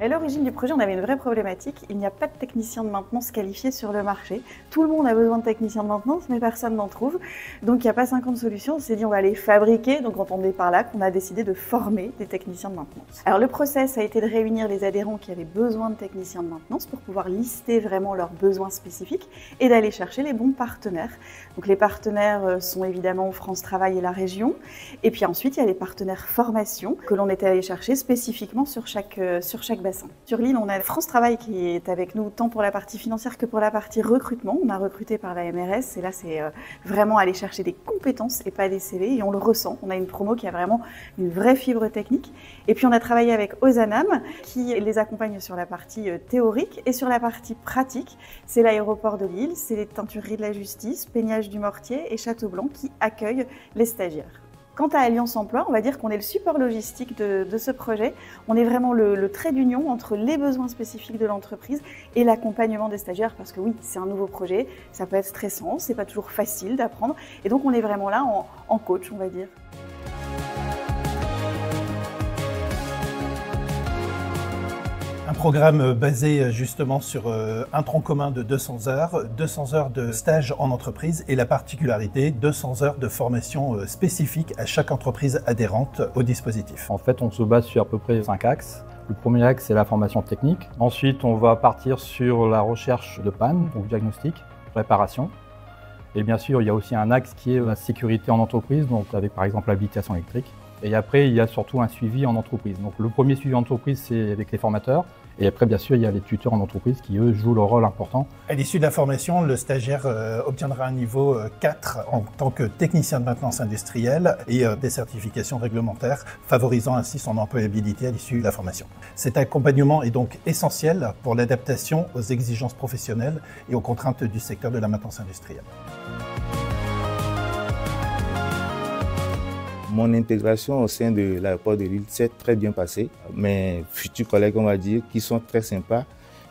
À l'origine du projet, on avait une vraie problématique. Il n'y a pas de technicien de maintenance qualifié sur le marché. Tout le monde a besoin de techniciens de maintenance, mais personne n'en trouve. Donc il n'y a pas 50 solutions. On s'est dit on va les fabriquer. Donc entendez par là qu'on a décidé de former des techniciens de maintenance. Alors le process a été de réunir les adhérents qui avaient besoin de techniciens de maintenance pour pouvoir lister vraiment leurs besoins spécifiques et d'aller chercher les bons partenaires. Donc les partenaires sont évidemment France Travail et la région. Et puis ensuite, il y a les partenaires formation que l'on était allé chercher spécifiquement sur chaque bassin. Sur l'île, on a France Travail qui est avec nous tant pour la partie financière que pour la partie recrutement. On a recruté par la MRS et là, c'est vraiment aller chercher des compétences et pas des CV et on le ressent. On a une promo qui a vraiment une vraie fibre technique. Et puis, on a travaillé avec Ozanam qui les accompagne sur la partie théorique et sur la partie pratique. C'est l'aéroport de Lille, c'est les teintureries de la justice, Peignage du Mortier et Château-Blanc qui accueillent les stagiaires. Quant à Alliance Emploi, on va dire qu'on est le support logistique de ce projet. On est vraiment le trait d'union entre les besoins spécifiques de l'entreprise et l'accompagnement des stagiaires parce que oui, c'est un nouveau projet, ça peut être stressant, c'est pas toujours facile d'apprendre et donc on est vraiment là en coach, on va dire. Un programme basé justement sur un tronc commun de 200 heures de stage en entreprise et la particularité, 200 heures de formation spécifique à chaque entreprise adhérente au dispositif. En fait, on se base sur à peu près 5 axes. Le premier axe, c'est la formation technique. Ensuite, on va partir sur la recherche de panne, donc diagnostic, réparation. Et bien sûr, il y a aussi un axe qui est la sécurité en entreprise, donc avec par exemple l'habilitation électrique. Et après, il y a surtout un suivi en entreprise. Donc le premier suivi en entreprise, c'est avec les formateurs. Et après, bien sûr, il y a les tuteurs en entreprise qui, eux, jouent leur rôle important. À l'issue de la formation, le stagiaire obtiendra un niveau 4 en tant que technicien de maintenance industrielle et des certifications réglementaires, favorisant ainsi son employabilité à l'issue de la formation. Cet accompagnement est donc essentiel pour l'adaptation aux exigences professionnelles et aux contraintes du secteur de la maintenance industrielle. Mon intégration au sein de l'aéroport de Lille s'est très bien passée. Mes futurs collègues, on va dire, qui sont très sympas.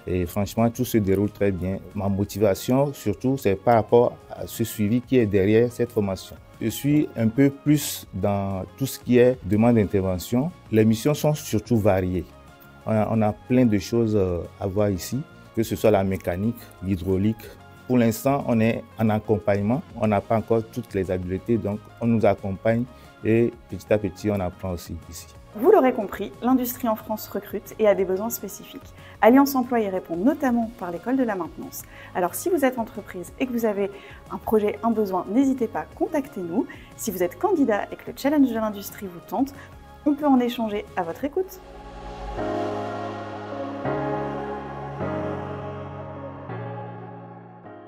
Et franchement, tout se déroule très bien. Ma motivation, surtout, c'est par rapport à ce suivi qui est derrière cette formation. Je suis un peu plus dans tout ce qui est demande d'intervention. Les missions sont surtout variées. On a plein de choses à voir ici, que ce soit la mécanique, l'hydraulique. Pour l'instant, on est en accompagnement. On n'a pas encore toutes les habiletés, donc on nous accompagne. Et petit à petit, on apprend aussi ici. Vous l'aurez compris, l'industrie en France recrute et a des besoins spécifiques. Alliance Emploi y répond notamment par l'école de la maintenance. Alors si vous êtes entreprise et que vous avez un projet, un besoin, n'hésitez pas, contactez-nous. Si vous êtes candidat et que le challenge de l'industrie vous tente, on peut en échanger à votre écoute.